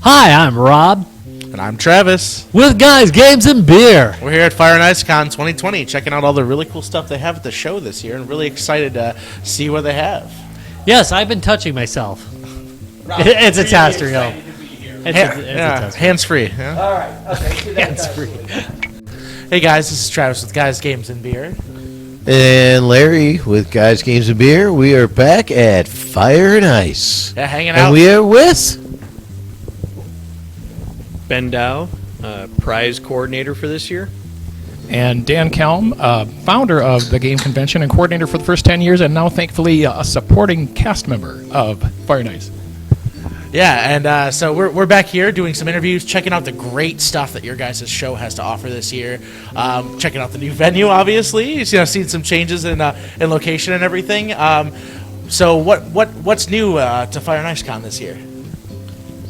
Hi, I'm Rob. And I'm Travis. With Guys, Games, and Beer. We're here at Fire and Ice Con 2020, checking out all the really cool stuff they have at the show this year, and really excited to see what they have. Yes, I've been touching myself. It's a tester, yo. Hands-free. Yeah? All right. Okay. Hands-free. Hey, guys, this is Travis with Guys, Games, and Beer. And Larry with Guys, Games, and Beer. We are back at Fire and Ice. Yeah, hanging out. And we are with... Ben Dow, prize coordinator for this year. And Dan Kelm, founder of the game convention and coordinator for the first 10 years, and now thankfully a supporting cast member of Fire and Ice. Yeah, and so we're back here doing some interviews, checking out the great stuff that your guys' show has to offer this year. Checking out the new venue, obviously. Seen some changes in location and everything. So what's new to Fire and Ice Con this year?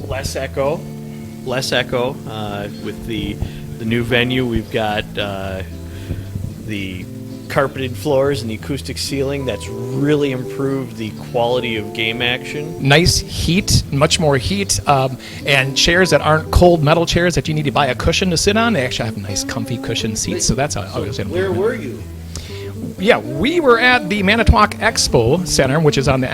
Less echo. With the new venue. We've got the carpeted floors and the acoustic ceiling. That's really improved the quality of game action. Nice heat, much more heat, and chairs that aren't cold metal chairs that you need to buy a cushion to sit on. They actually have nice, comfy cushion seats, so that's how I was saying. Where were you? Yeah, we were at the Manitowoc Expo Center, which is on the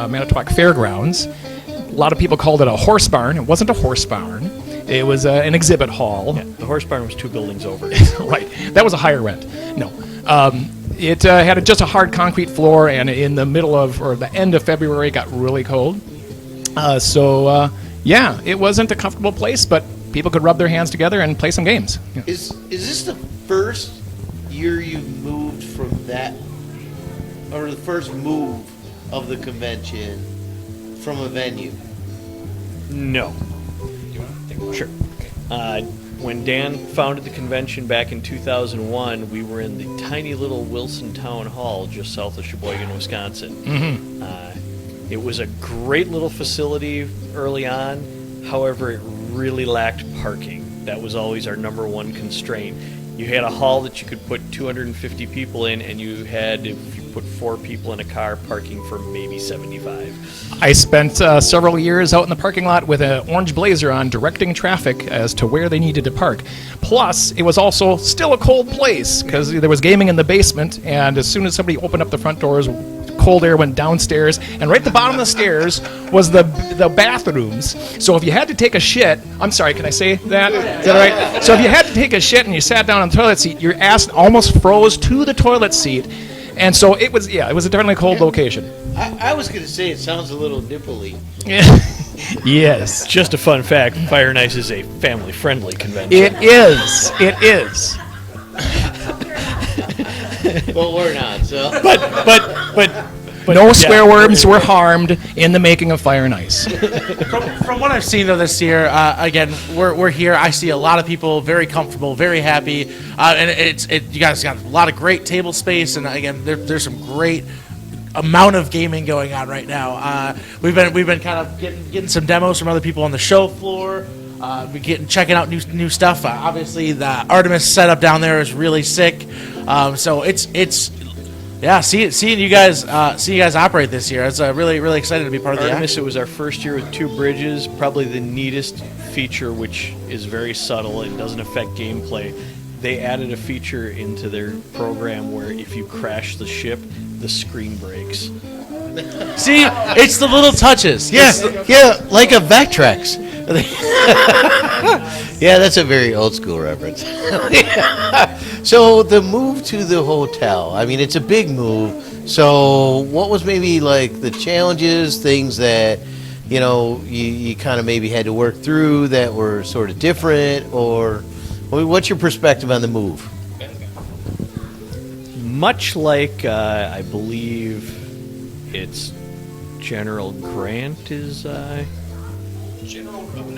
Manitowoc Fairgrounds. A lot of people called it a horse barn. It wasn't a horse barn. It was an exhibit hall. Yeah, the horse barn was 2 buildings over. Right. That was a higher rent. No. It had just a hard concrete floor, and in the middle of, or the end of February, it got really cold. Yeah, it wasn't a comfortable place, but people could rub their hands together and play some games. Yeah. Is this the first year you moved from that, or the first move of the convention from a venue? No. Sure. When Dan founded the convention back in 2001, we were in the tiny little Wilson Town Hall just south of Sheboygan, Wisconsin. Mm-hmm. It was a great little facility early on. However, it really lacked parking. That was always our number one constraint. You had a hall that you could put 250 people in, and you had, if you put 4 people in a car, parking for maybe 75. I spent several years out in the parking lot with an orange blazer on, directing traffic as to where they needed to park. Plus, it was also still a cold place because there was gaming in the basement, and as soon as somebody opened up the front doors, cold air went downstairs, and right at the bottom of the stairs was the bathrooms. So if you had to take a shit, I'm sorry, can I say that? Is that all right? So if you had to take a shit and you sat down on the toilet seat, your ass almost froze to the toilet seat. And so it was a definitely cold location. I was going to say it sounds a little nipply. Yes. Just a fun fact, Fire and Ice is a family-friendly convention. It is. It is. Well, we're not, so. But no swear words were harmed in the making of Fire and Ice. From what I've seen though this year, again, we're here. I see a lot of people very comfortable, very happy, and you guys got a lot of great table space, and again, there's some great amount of gaming going on right now. We've been kind of getting some demos from other people on the show floor. Checking out new stuff. Obviously, the Artemis setup down there is really sick. So seeing you guys operate this year, it's really excited to be part of the Artemis. It was our first year with 2 bridges. Probably the neatest feature, which is very subtle and doesn't affect gameplay. They added a feature into their program where if you crash the ship, the screen breaks. See, it's the little touches. Yeah, like a Vectrex. Yeah, that's a very old school reference. So the move to the hotel, I mean, it's a big move. So what was maybe like the challenges, things that, you kind of maybe had to work through that were sort of different, or what's your perspective on the move? Much like, I believe it's General Grant is... Now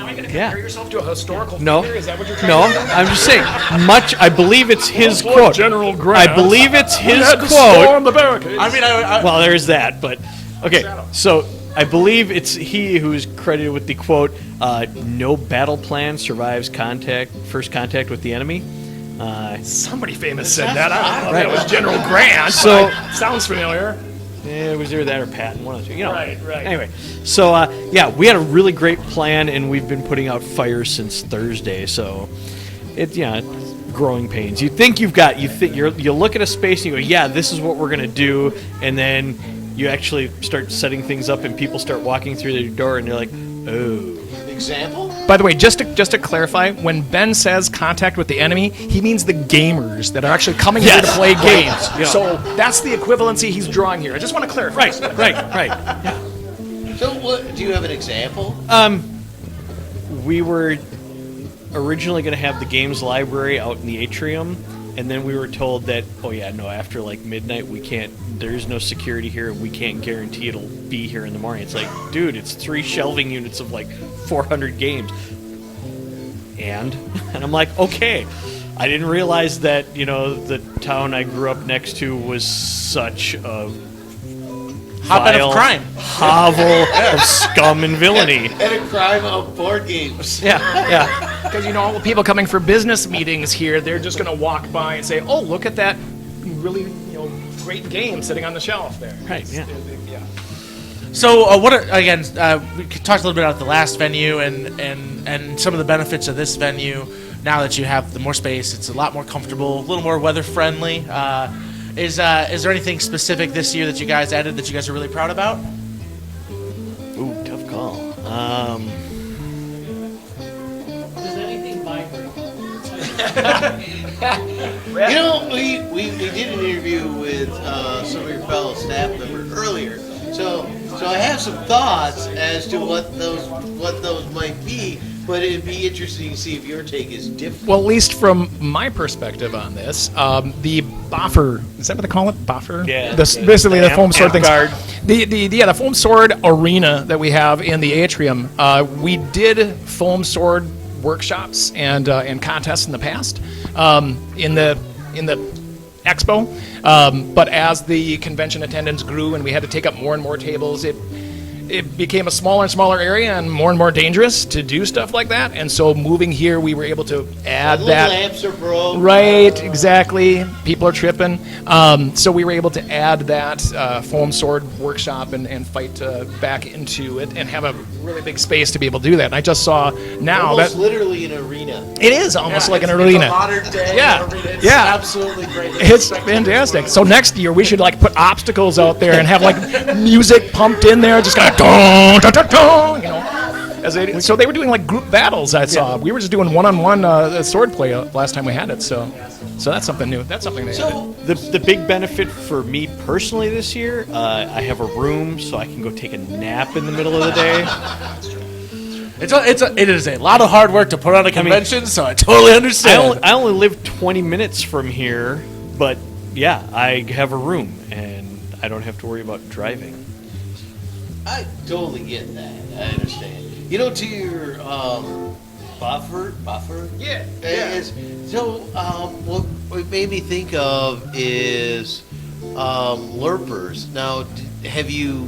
you're going to compare yourself to a historical No. figure? Is that what you're trying to do? I'm just saying, I believe it's his Boy, quote. General Grant. I believe it's his had to quote. storm the barricades. I mean, Well, there's that, but okay. So I believe it's he who is credited with the quote, no battle plan survives first contact with the enemy. Somebody famous said that. I don't know if that was General Grant. So- but sounds familiar. It was either that or Patton, one of the two. You know. Right. Anyway, so yeah, we had a really great plan, and we've been putting out fires since Thursday. So it's growing pains. You look at a space and you go, yeah, this is what we're gonna do, and then you actually start setting things up, and people start walking through the door, and they're like, oh. Example? By the way, just to clarify, when Ben says contact with the enemy, he means the gamers that are actually coming here to play games. Yeah. So that's the equivalency he's drawing here. I just want to clarify. Right. Yeah. So, do you have an example? We were originally going to have the games library out in the atrium, and then we were told that, after like midnight, there's no security here, we can't guarantee it'll be here in the morning. It's like, dude, it's 3 shelving units of like 400 games. And I'm like, okay. I didn't realize that, the town I grew up next to was such a Hotbed of crime. hovel of scum and villainy. And a crime of board games. Yeah. Because, all the people coming for business meetings here, they're just going to walk by and say, oh, look at that really, great game sitting on the shelf there. Right, yeah. So, we talked a little bit about the last venue and some of the benefits of this venue. Now that you have the more space, it's a lot more comfortable, a little more weather friendly. Is there anything specific this year that you guys added that you guys are really proud about? Ooh, tough call. Does anything vibrate? We did an interview with some of your fellow staff members earlier. So I have some thoughts as to what those might be, but it'd be interesting to see if your take is different. Well, at least from my perspective on this, the boffer, is that what they call it? Boffer? Yeah. Basically the foam sword things. guard. The foam sword arena that we have in the atrium, we did foam sword workshops and contests in the past in the expo, but as the convention attendance grew and we had to take up more and more tables, it became a smaller and smaller area and more dangerous to do stuff like that. And so moving here, we were able to add The that. lamps are broke. Right, exactly. People are tripping. So we were able to add that foam sword workshop and fight back into it and have a really big space to be able to do that. And I just saw now Almost that literally an arena. it is almost like an It's arena. a modern day Yeah. arena. It's Yeah. absolutely great. It's fantastic. So next year we should put obstacles out there and have music pumped in there, just kind of dun, dun, dun, dun, so they were doing group battles. I saw. We were just doing one-on-one sword play last time we had it. So that's something new. That's something they added. The big benefit for me personally this year, I have a room so I can go take a nap in the middle of the day. It is a lot of hard work to put on a convention, so I totally understand. I only live 20 minutes from here, but yeah, I have a room and I don't have to worry about driving. I totally get that. I understand. To your buffer. Yeah. What it made me think of is LARPers. Now, have you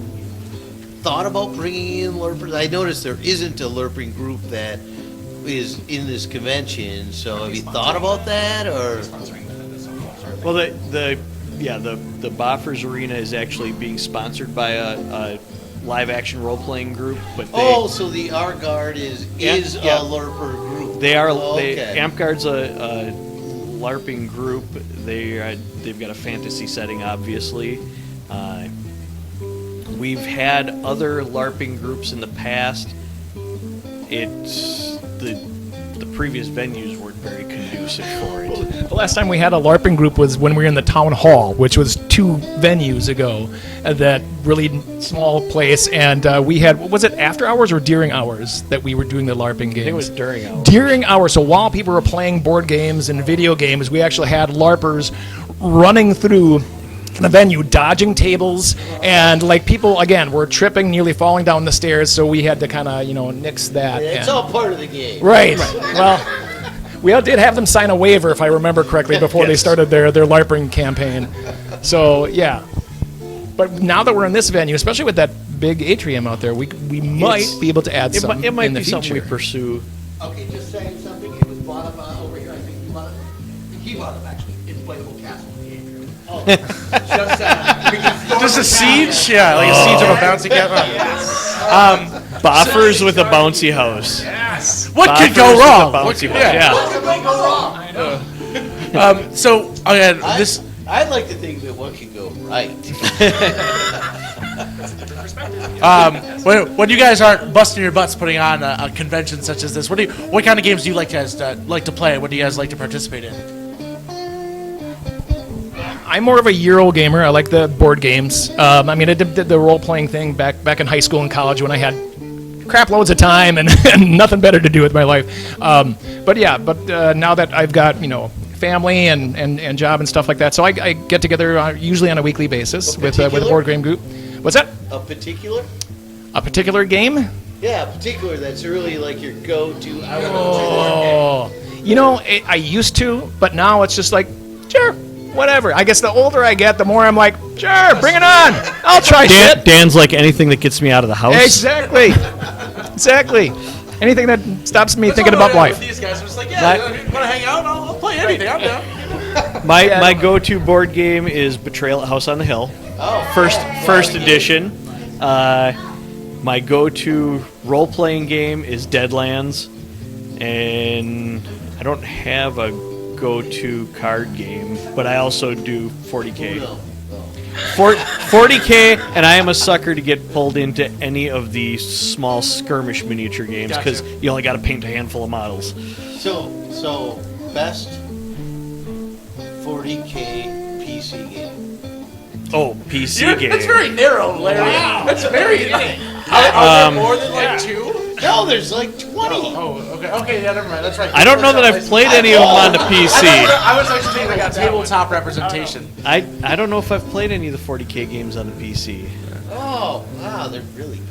thought about bringing in LARPers? I noticed there isn't a LARPing group that is in this convention. So, have you thought about that, or? Well, the Boffers Arena is actually being sponsored by a live action role playing group, but So the Art Guard is Yeah. a LARPer group. they are Okay. Amp Guard's a LARPing group. They've got a fantasy setting, obviously. We've had other LARPing groups in the past. It's the previous venues weren't very conducive for it. The last time we had a LARPing group was when we were in the town hall, which was 2 venues ago. That really small place, and we had, was it after hours or during hours that we were doing the LARPing games? I think it was during hours. During hours. So while people were playing board games and video games, we actually had LARPers running through the venue, dodging tables, and people again were tripping, nearly falling down the stairs. So we had to kind of nix that. It's all part of the game. Right. Well, we did have them sign a waiver, if I remember correctly, before they started their LARPing campaign. So yeah. But now that we're in this venue, especially with that big atrium out there, we might be able to add something It might in the be something we future. pursue. Okay, just saying something. It was bought up over here. I think he bought it actually. Inflatable castle in the atrium. Oh, just Just a siege? Yeah, like a siege of a bouncy castle. Boffers with a bouncy house. What could Boffers go with a wrong? bouncy Yeah. house. So again, this. I'd like to think that what can go right. When you guys aren't busting your butts putting on a convention such as this, what kind of games do you like to play? What do you guys like to participate in? I'm more of a Euro gamer. I like the board games. I mean, I did the role-playing thing back in high school and college when I had crap loads of time and, and nothing better to do with my life. But now that I've got, family and job and stuff like that, so I get together usually on a weekly basis with a board game group. What's that? A particular? A particular game? Yeah, a particular that's really like your go-to. I used to, but now it's just like, sure, whatever. I guess the older I get, the more I'm like, sure, bring it on. I'll try shit. Dan's like anything that gets me out of the house. Exactly. Anything that stops me thinking about life. These guys are just like, yeah, want to hang out? I'll play anything. I'm down. My go-to board game is Betrayal at House on the Hill. Oh, First edition. My go-to role-playing game is Deadlands, and I don't have a go-to card game, but I also do 40K. 40K, and I am a sucker to get pulled into any of the small skirmish miniature games because you only got to paint a handful of models. So best 40K PC game. Oh, PC game. That's very narrow, Larry. Wow. That's very. Are there more than like 2? No, there's like 20. Okay, yeah, never mind. That's right. I don't know that I've played any of them on the PC. I was actually thinking like a tabletop representation. I don't know if I've played any of the 40K games on the PC. Oh, wow, they're really good.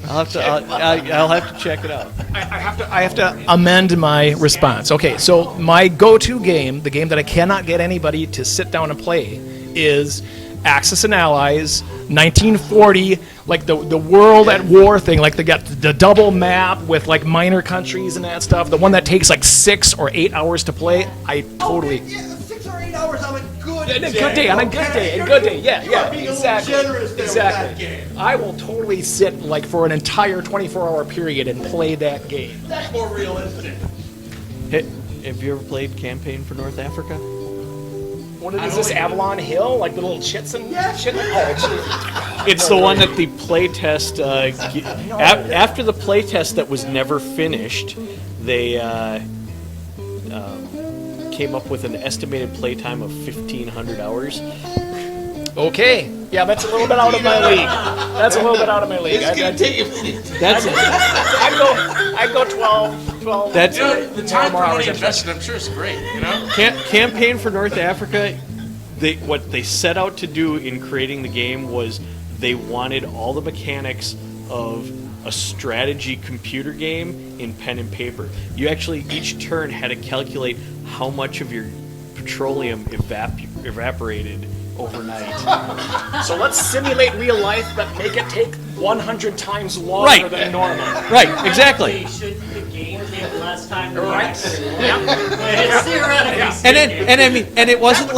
I'll have to check it out. I have to amend my response. Okay, so my go-to game, the game that I cannot get anybody to sit down and play, is Axis and Allies, 1940, like the world at war thing, like they got the double map with like minor countries and that stuff. The one that takes like 6 or 8 hours to play. I totally. Yeah, 6 or 8 hours on a good day. On a good day, yeah, being a little generous there with that game. I will totally sit like for an entire 24-hour period and play that game. That's more realistic. Have you ever played Campaign for North Africa? What is this, Avalon Hill? Like the little chits and shit? Oh, It's the one that the playtest, after the playtest that was never finished, they came up with an estimated playtime of 1,500 hours. okay. Yeah, that's a little bit out of my league. That's a little bit out of my league. It's going to take you a minute. I'd go 12. That's The time for money invested, I'm sure, is great. Campaign for North Africa. What they set out to do in creating the game was they wanted all the mechanics of a strategy computer game in pen and paper. You actually each turn had to calculate how much of your petroleum evaporated overnight. So let's simulate real life, but make it take 100 times longer than normal. Right, exactly. Should the game take less time to Right. It's theoretically And it wasn't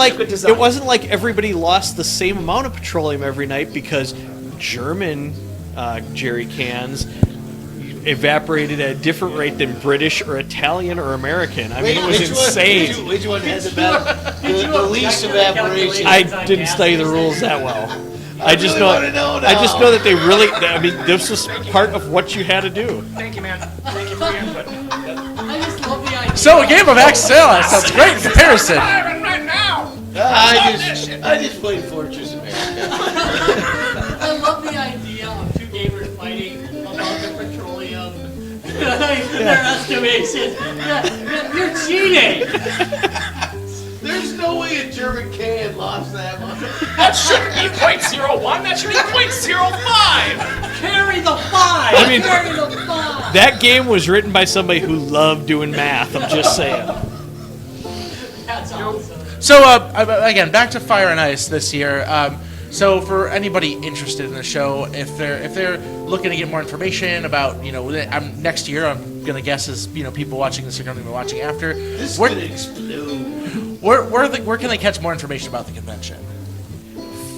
like everybody lost the same amount of petroleum every night because German jerry cans evaporated at a different rate than British or Italian or American. I mean, it was insane. Which one has the least evaporation? I didn't study the rules that well. I just know that they really. I mean, this was part of what you had to do. Thank you, man. Thank you for your input. I just love the idea. So a game of Axis and Allies sounds great in comparison. Right now. I just played Fortress America. I love the idea of two gamers fighting about the petroleum. Their estimations. You're cheating. There's no way a German can lost that much. That shouldn't be 0.01. That should be 0.05. Carry the 5. I mean- Carry the 5. That game was written by somebody who loved doing math. I'm just saying. That's awesome. So again, back to Fire and Ice this year. So for anybody interested in the show, if they're looking to get more information about next year, I'm gonna guess is people watching this are gonna be watching after. This is Where- going to explode. Where can they catch more information about the convention?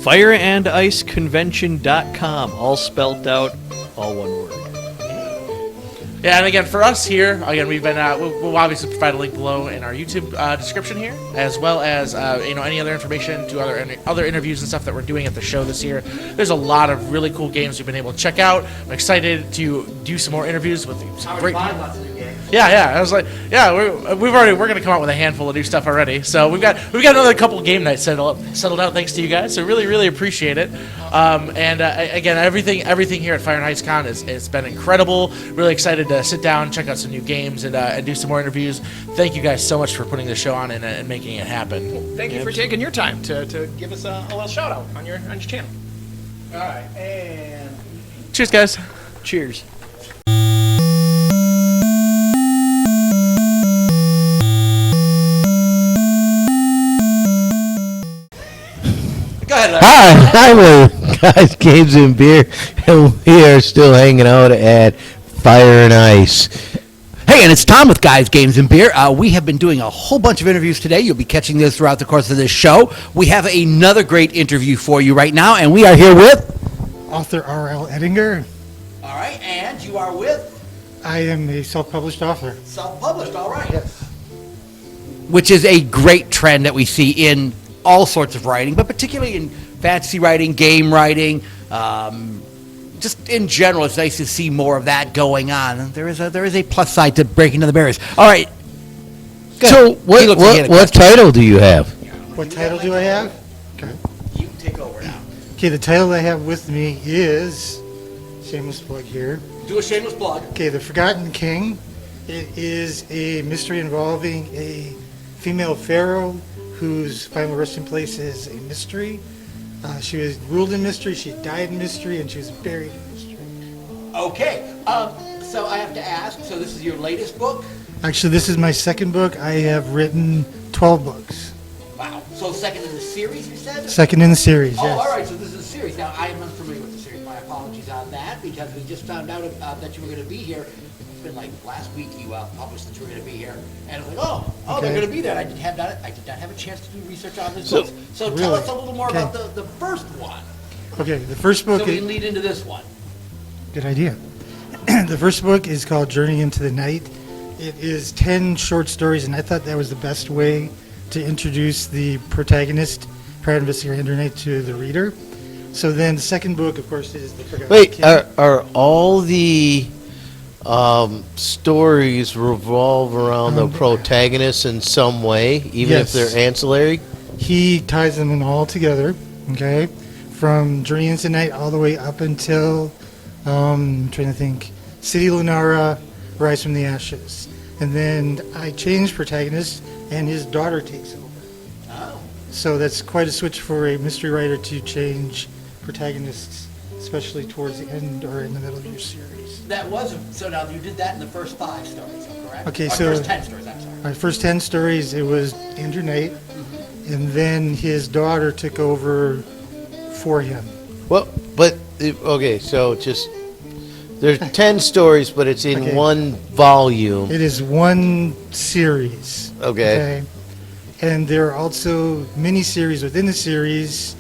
fireandiceconvention.com, all spelled out, all one word. Yeah, and again, for us here, again, we've been, we'll obviously provide a link below in our YouTube description here, as well as, any other information to other interviews and stuff that we're doing at the show this year. There's a lot of really cool games we've been able to check out. I'm excited to do some more interviews with some great people. Lots of new games. Yeah. I was like, yeah, we're going to come out with a handful of new stuff already. So we've got another couple game nights settled out thanks to you guys. So really appreciate it. Again, everything here at Fire and Ice Con it's been incredible. Really excited to sit down, check out some new games, and do some more interviews. Thank you guys so much for putting the show on and making it happen. Thank you for taking your time to give us a little shout out on your channel. All right, and Cheers, guys. Cheers. go ahead, Larry. Hi, we're Guys, Games, and Beer, and we are still hanging out at Fire and Ice. Hey, and it's Tom with Guys, Games, and Beer. We have been doing a whole bunch of interviews today. You'll be catching this throughout the course of this show. We have another great interview for you right now, and we are here with... Author R.L. Ettinger. All right, and you are with I am a self-published author. Self-Published, all right. Yes. which is a great trend that we see in all sorts of writing, but particularly in fantasy writing, game writing, just in general. It's nice to see more of that going on. There is a plus side to breaking down the barriers. All right. So what title do you have? What title do I have? Okay. You can take over now. Okay, the title I have with me is, shameless plug here, Do a shameless plug. okay, The Forgotten King. It is a mystery involving a female pharaoh whose final resting place is a mystery. She was ruled in mystery, she died in mystery, and she was buried in mystery. Okay, so I have to ask, so this is your latest book? Actually, this is my second book. I have written 12 books. Wow, so second in the series, you said? Second in the series, Oh, yes. all right, so this is a series. Now, I am unfamiliar with the series. My apologies on that, because we just found out that you were going to be here. It's been like last week you published that you were going to be here. And I was like, oh, they're Okay. going to be there. I did not have a chance to do research on this So- book. So tell Really? us a little more Okay. about the first one. Okay, the first book So we is... can lead into this one. Good idea. The first book is called Journey into the Night. It is 10 short stories, and I thought that was the best way to introduce the protagonist, private investigator Andrew Knight, to the reader. So then the second book, of course, is The Forgotten Wait, King. are all the stories revolve around the protagonist in some way, even if Yes. they're ancillary? He ties them all together, okay? From Journey into the Night all the way up until, I'm trying to think, City Lunara, Rise from the Ashes. And then I changed protagonist, and his daughter takes over. Oh. So that's quite a switch for a mystery writer to change protagonists, especially towards the end or in the middle of your series. That was, so now you did that in the first 5 stories, correct? Okay, Or so- first 10 stories, I'm sorry. My first 10 stories, it was Andrew Knight, and then his daughter took over for him. Well, but okay, so just there's 10 stories, but it's in Okay. one volume. It is one series. Okay. And there are also mini-series within the series.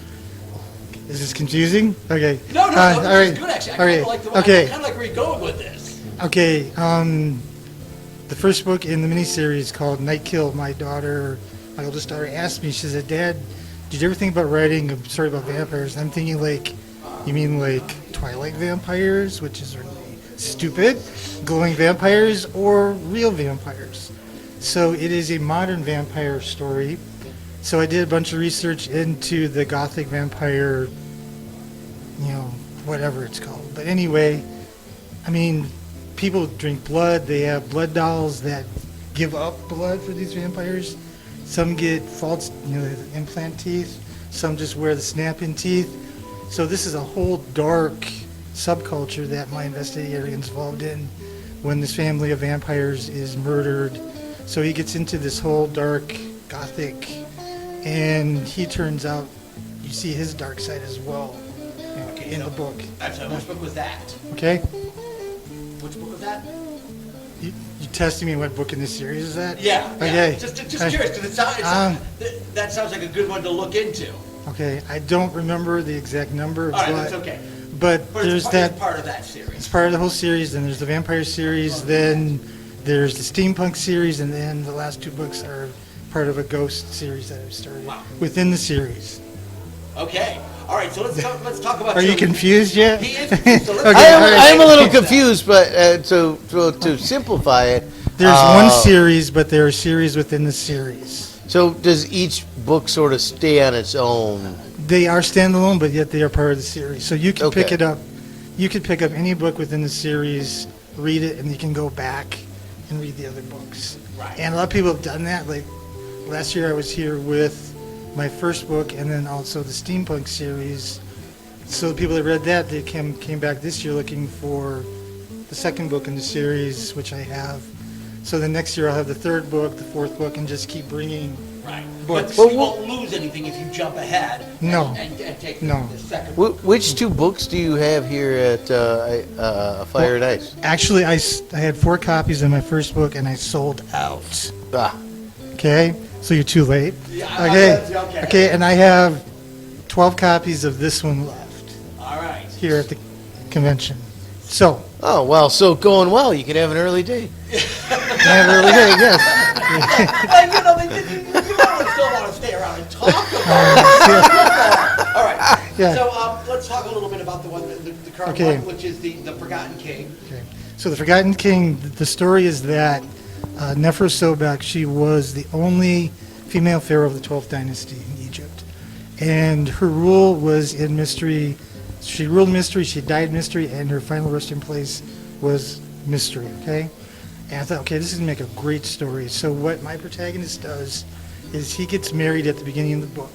Is this confusing? Okay. No, all this right. is good, actually. I All kind right. of like the Okay. I kind of like where you're going with this. Okay, the first book in the miniseries called Night Kill, my oldest daughter asked me, she said, Dad, did you ever think about writing a story about vampires? And I'm thinking like, you mean like Twilight vampires, which is really stupid, glowing vampires, or real vampires? So it is a modern vampire story. So I did a bunch of research into the Gothic vampire, whatever it's called. But anyway, I mean, people drink blood. They have blood dolls that give up blood for these vampires. Some get false, implant teeth. Some just wear the snap-in teeth. So this is a whole dark subculture that my investigator is involved in when this family of vampires is murdered. So he gets into this whole dark Gothic, and he turns out, you see his dark side as well in the book. I'm sorry, which book was that? Okay? Which book was that? You testing me what book in this series is that? Yeah. Okay. Just curious, because that sounds like a good one to look into. Okay, I don't remember the exact number, All right, but that's okay. but But there's it's that. part of that series. It's part of the whole series. Then there's the vampire series. Then there's the steampunk series, and then the last 2 books are part of a ghost series that I've started Wow. within the series. Okay. All right. So let's talk about. Are you confused yet? He is confused. So let's Okay, I'm a little confused, but to simplify it, There's one series, but there are series within the series. so does each book sort of stay on its own? They are standalone, but yet they are part of the series. So you can pick Okay. it up. You could pick up any book within the series, read it, and you can go back and read the other books. Right. And a lot of people have done that. Like last year, I was here with my first book, and then also the steampunk series. So the people that read that, they came back this year looking for the second book in the series, which I have. So the next year I'll have the third book, the fourth book, and just keep bringing. Right. Books. But you won't lose anything if you jump ahead. No. And take No. the second book. Which 2 books do you have here at Fire and Ice? Actually, I had 4 copies of my first book, and I sold out. Ah, Okay, so you're too late. Yeah, Okay, okay, and I have 12 copies of this one left All right. here at the convention. So, oh well, so going well. You can have an early date. I have early day, yes. But you know, you still want to stay around and talk about it. All right. Yeah. So let's talk a little bit about the current Okay. one, which is the Forgotten King. Okay. So the Forgotten King, the story is that Nefer Sobek, she was the only female pharaoh of the 12th dynasty in Egypt. And her rule was in mystery. She ruled mystery, she died mystery, and her final resting place was mystery, okay? And I thought, okay, this is going to make a great story. So what my protagonist does is he gets married at the beginning of the book.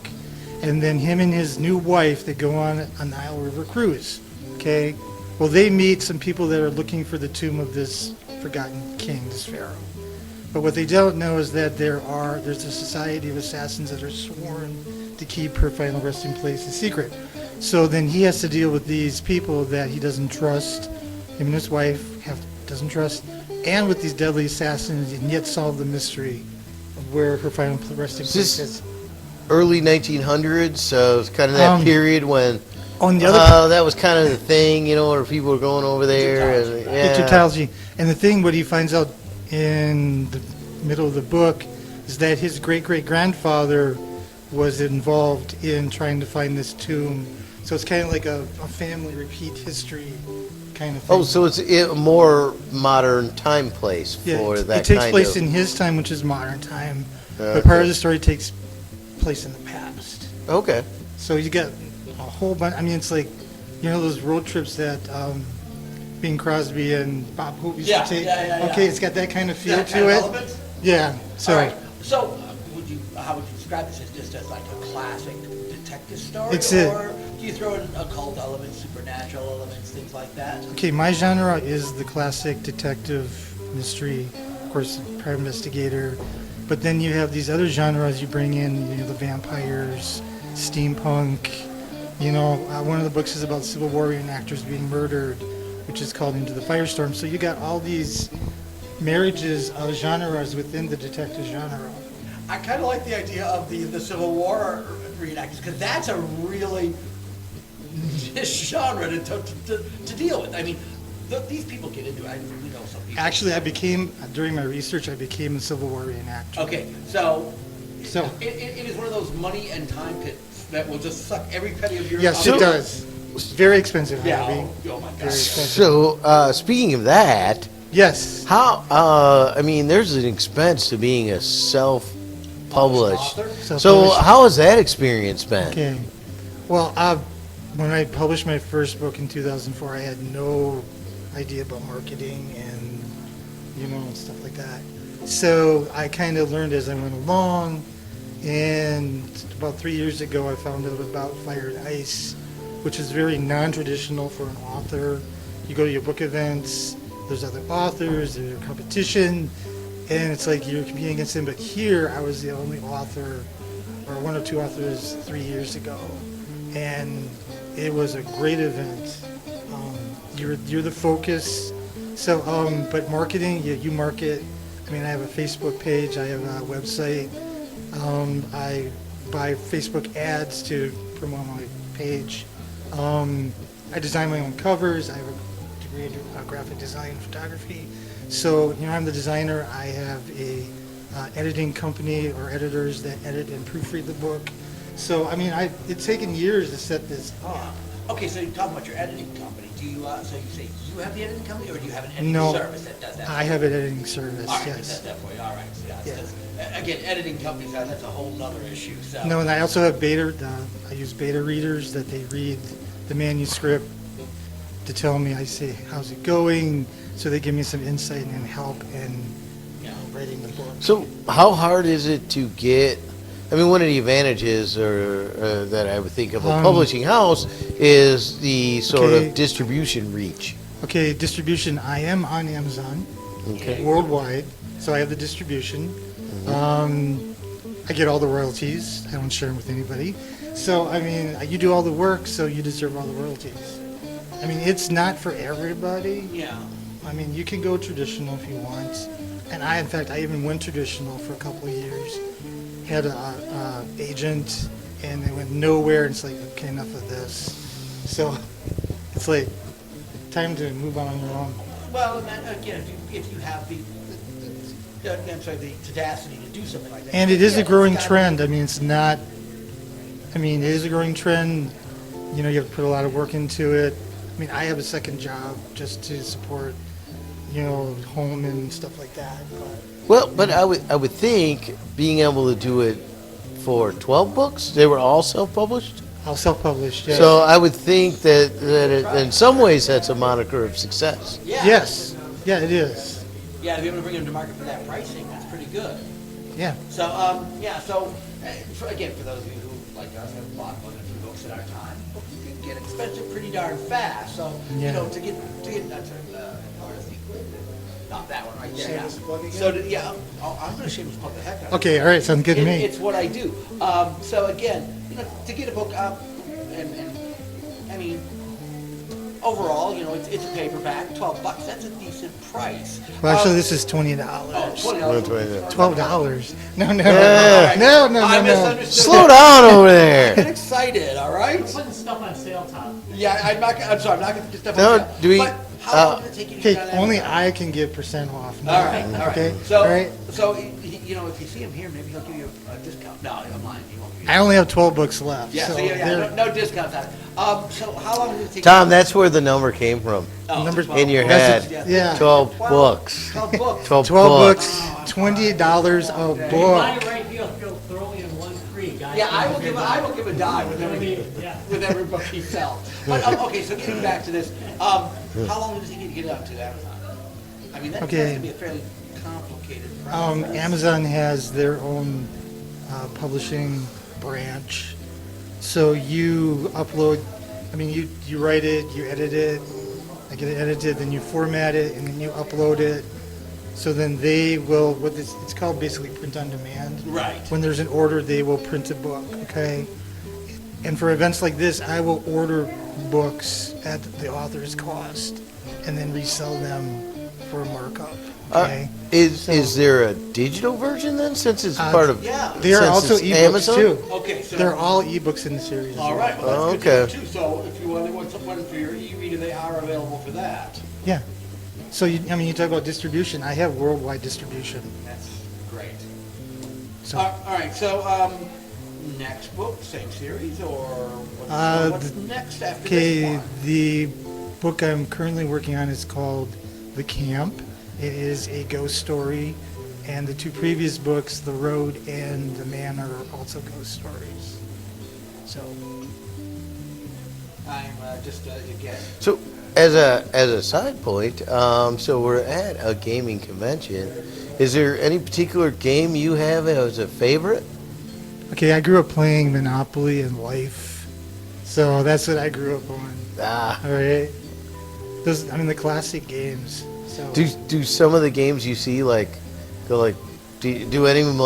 And then him and his new wife, they go on a Nile River cruise, okay? Well, they meet some people that are looking for the tomb of this forgotten king, this pharaoh. But what they don't know is that there's a society of assassins that are sworn to keep her final resting place a secret. So then he has to deal with these people that he doesn't trust, him and his wife doesn't trust, and with these deadly assassins, and yet solve the mystery of where her final resting place is. Early 1900s, so it's kind of that period when On the other that was kind of the thing, you know, where people were going over there. And, yeah. Egyptology. And the thing, what he finds out in the middle of the book is that his great-great-grandfather was involved in trying to find this tomb. So it's kind of like a family repeat history kind of thing. Oh, so it's a more modern time place for Yeah, that it takes kind place of... in his time, which is modern time. Okay. But part of the story takes place in the past. Okay. So you get a whole bunch. I mean, it's like, you know, those road trips that Bing Crosby and Bob Hope used Yeah, to take. yeah. Okay, it's got that kind of feel That to kind of it. element? Yeah. So All right. So how would you describe this? As just as like a classic detective story, It's a- or do you throw in occult elements, supernatural elements, things like that? okay, my genre is the classic detective mystery, of course, private investigator. But then you have these other genres you bring in, you know, the vampires, steampunk. You know, one of the books is about Civil War reenactors being murdered, which is called Into the Firestorm. So you got all these marriages of genres within the detective genre. I kind of like the idea of the Civil War reenactors, because that's a really niche genre to deal with. I mean, these people get into it. We know some people. Actually, during my research, I became a Civil War reenactor. Okay, so So- it is one of those money and time pits that will just suck every penny of your. Yes, of it your- does. It's very expensive, Yeah. Harvey. Oh my Very God. expensive. So, speaking of that, Yes. how, I mean, there's an expense to being a self-published. Author? So, Self-published. how has that experience been? Okay. Well, when I published my first book in 2004, I had no idea about marketing and, you know, stuff like that. So I kind of learned as I went along. And about 3 years ago, I found out about Fire and Ice, which is very non-traditional for an author. You go to your book events, there's other authors, there's a competition, and it's like you're competing against them. But here, I was the only author, or one or two authors 3 years ago, and it was a great event. You're the focus. So, but marketing, you market. I mean, I have a Facebook page, I have a website. I buy Facebook ads to promote my page. I design my own covers. I have a degree in graphic design and photography. So, I'm the designer. I have a editing company or editors that edit and proofread the book. So, it's taken years to set this up. Okay, so you're talking about your editing company. Do you, so you say you have the editing company, or do you have an editing No, service that does that? I have an editing service, All right, yes. that's that for you. All right, so yeah. Yeah. 'Cause, again, editing companies, that's a whole nother issue, so. No, and I also have I use beta readers that they read the manuscript to tell me, I say, how's it going? So they give me some insight and help in writing the book. So how hard is it to get, one of the advantages that I would think of a publishing house is the sort Okay. of distribution reach. Okay, distribution, I am on Amazon Okay. worldwide, so I have the distribution. I get all the royalties. I don't share them with anybody. So, you do all the work, so you deserve all the royalties. It's not for everybody. Yeah. You can go traditional if you want. And in fact, I even went traditional for a couple of years. Had a agent, and they went nowhere. And it's like, okay, enough of this. So it's like time to move on your own. Well, and then, again, if you have the tenacity to do something like that. And it is yeah, a growing it's gotta trend. It's not. It is a growing trend. You have to put a lot of work into it. I have a second job just to support, home and stuff like that. But I would think being able to do it for 12 books, they were all self-published? I'll self-publish. Yes. So I would think that it, in some ways that's a moniker of success. Yeah. Yes. Yeah, it is. Yeah, to be able to bring them to market for that pricing, that's pretty good. Yeah. So, again, for those of you who, like us, have bought one or two books at our time, books can get expensive pretty darn fast. So, Yeah. to get, not that one right there. Shameless plug again? So, I'm going to shameless plug the heck out of it. Okay. All right. Sounds good to me. It's what I do. So again, to get a book up, overall, it's a paperback, $12. That's a decent price. Well, actually, this is $20. $20. $12. No. Yeah. No. I misunderstood. Slow down over Get there. excited, all right? Putting stuff on sale, Tom. Yeah, I'm sorry, I'm not going to put stuff No, on sale. do we- But how long did it take you to Okay. get on Only Amazon? I can give % off. All right, all right. Okay. So, All right. if you see him here, maybe he'll give you a discount. No, I'm lying. He won't give you. I only have 12 books left. Yeah, so so no discounts on it. So how long did it take? Tom, that's where the number came from. number- 12. In your That's head. yeah. 12 books. 12 books. 12 12 books. books, $20 a Buy book. it right here, he'll throw in one free, guys. Yeah, I will give a dime with every book he sells. But okay, so getting back to this, how long does it take you to get up to Amazon? That Okay. has to be a fairly complicated process. Amazon has their own publishing branch. So you upload, you write it, you edit it, I get it edited, then you format it, and then you upload it. So then they will, it's called basically print on demand. Right. When there's an order, they will print a book, okay? And for events like this, I will order books at the author's cost and then resell them for a markup, okay? Is there a digital version then, since it's part of? Yeah. They are since also it's ebooks Amazon? too. Okay, so. They're all ebooks in the series. as All well. right, well, that's Okay. good to know, too. So if you want someone for your e-reader, they are available for that. Yeah. So you talk about distribution. I have worldwide distribution. That's great. So All right, so next book, same series, or what's next after okay, this one? the book I'm currently working on is called The Camp. It is a ghost story, and the two previous books, The Road and The Man, are also ghost stories. So I'm just again. So, as a side point, so we're at a gaming convention. Is there any particular game you have as a favorite? okay, I grew up playing Monopoly and Life, so that's what I grew up on. Ah, All right, those the classic games. So do some of the games you see do any of them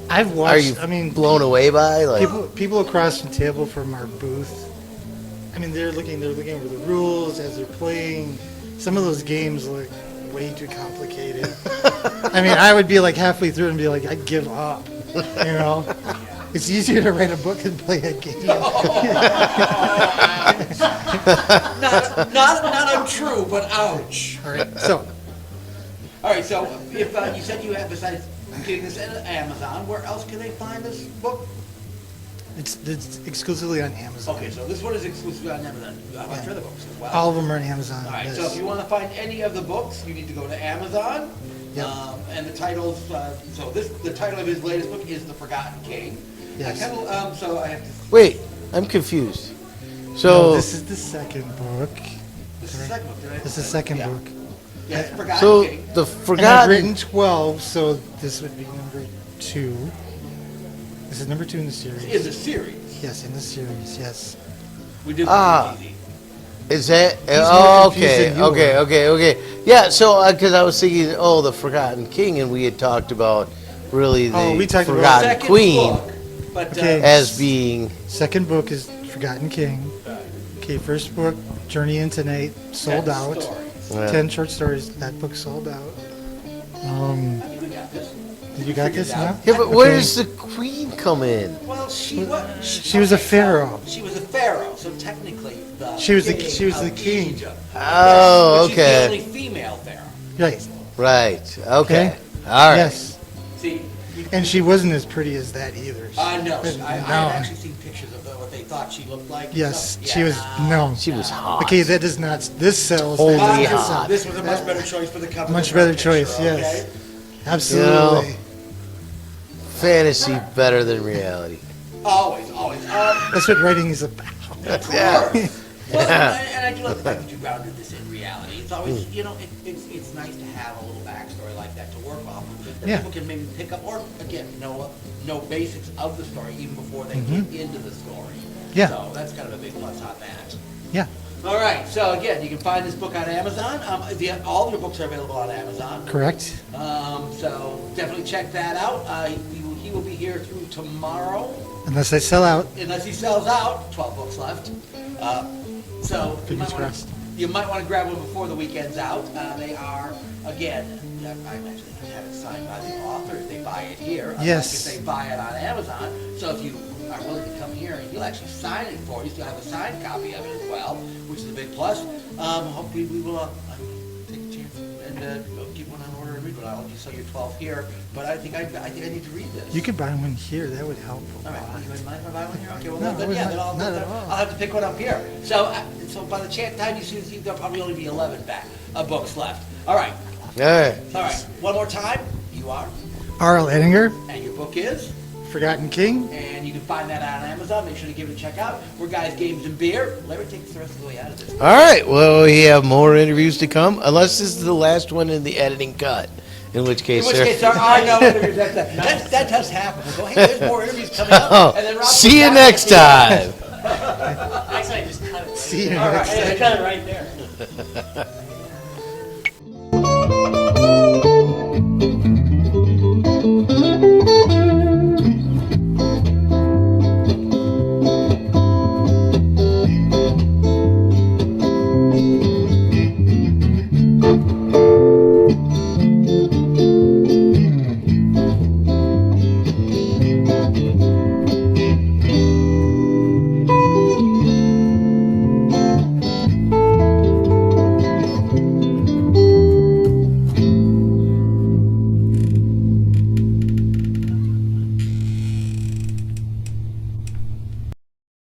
I've are you watched. blown away by People across the table from our booth, they're looking over the rules as they're playing. Some of those games look way too complicated. I would be like halfway through and be like, I give up, It's easier to write a book than play a game. Not untrue, but ouch. All right, so All right, so if you said you have, besides getting this at Amazon, where else can they find this book? it's exclusively on Amazon. Okay, so this one is exclusively on Amazon. How about your other books as well? All of them are on Amazon. All right, yes. so if you want to find any of the books, you need to go to Amazon. Yep. And the titles, the title of his latest book is The Forgotten King. Yes. So I have to, Wait, I'm confused. No, So, this is the second book. this is the second book, right? This is the second Yeah. book. Yeah, it's Forgotten so King. the And I've forgotten. written 12, so this would be number 2. This is number 2 in the series. It's a series. Yes, in the series, yes. We did Ah. easy. Is that more oh, confused okay? than you Okay, were. okay. Yeah. So, because I was thinking, oh, the Forgotten King, and we had talked about really the Oh, we talked about- Forgotten Second Queen book, but Okay. as being. Second book is Forgotten King. Okay, first book, Journey into Night, sold 10 out. stories. 10 short stories. That book sold out. I think we got this. You got this Figured it out. now? Yeah, but where Okay. does the Queen come in? Well, she was a pharaoh. She was a pharaoh, so technically the She was the of king. Egypt. Oh, But she's the okay. only female pharaoh. Right. Right. Okay. Okay. All right. Yes. See, And she wasn't as pretty as that either. no, But I no. had actually seen pictures of what they thought she looked like. and Yes, stuff. she was, no. She was hot. Okay, that does not, this sells. Totally that does hot. not. This was a much better choice for the cover. Much than her better choice, picture, yes. okay? Absolutely. Fantasy better than reality. Always. That's what writing is about. Yeah. Well, and I do like the fact that you grounded this in reality. It's always, it's nice to have a little backstory like that to work off of. That Yeah. people can maybe pick up, or again, know basics of the story even before they get into the story. Yeah. So that's kind of a big plus on that. Yeah. All right. So again, you can find this book on Amazon. All of your books are available on Amazon. Correct. So definitely check that out. He will be here through tomorrow. Unless I sell out. Unless he sells out, 12 books left. So you might want to grab one before the weekend's out. They are, again, I actually have it signed by the author if they buy it here. unlike Yes. If they buy it on Amazon. So if you are willing to come here, he'll actually sign it for you. So you'll have a signed copy of it as well, which is a big plus. Hopefully we will take a chance and get one on order and read one. I'll just sell your 12 here, but I think I need to read this. You could buy one here. That would help a All right, lot. you mind if I buy one here? Okay, well, No, then, yeah, then not at all. I'll have to pick one up here. So by the time you see this, there'll probably only be 11 books left. All right, All right. one more time. You are, R.L. Ettinger, and your book is, Forgotten King. and you can find that on Amazon. Make sure to give it a check out. We're Guys, Games, and Beer. Larry, take us the rest of the way out of this. All right. Well, we have more interviews to come, unless this is the last one in the editing cut. In which case, there are no interviews. That does happen. We'll go, hey, there's more interviews coming up. Oh, And then Rob see you comes back next at the end. time. Actually, I just cut it. See you All right, next yeah, I time. cut it right there.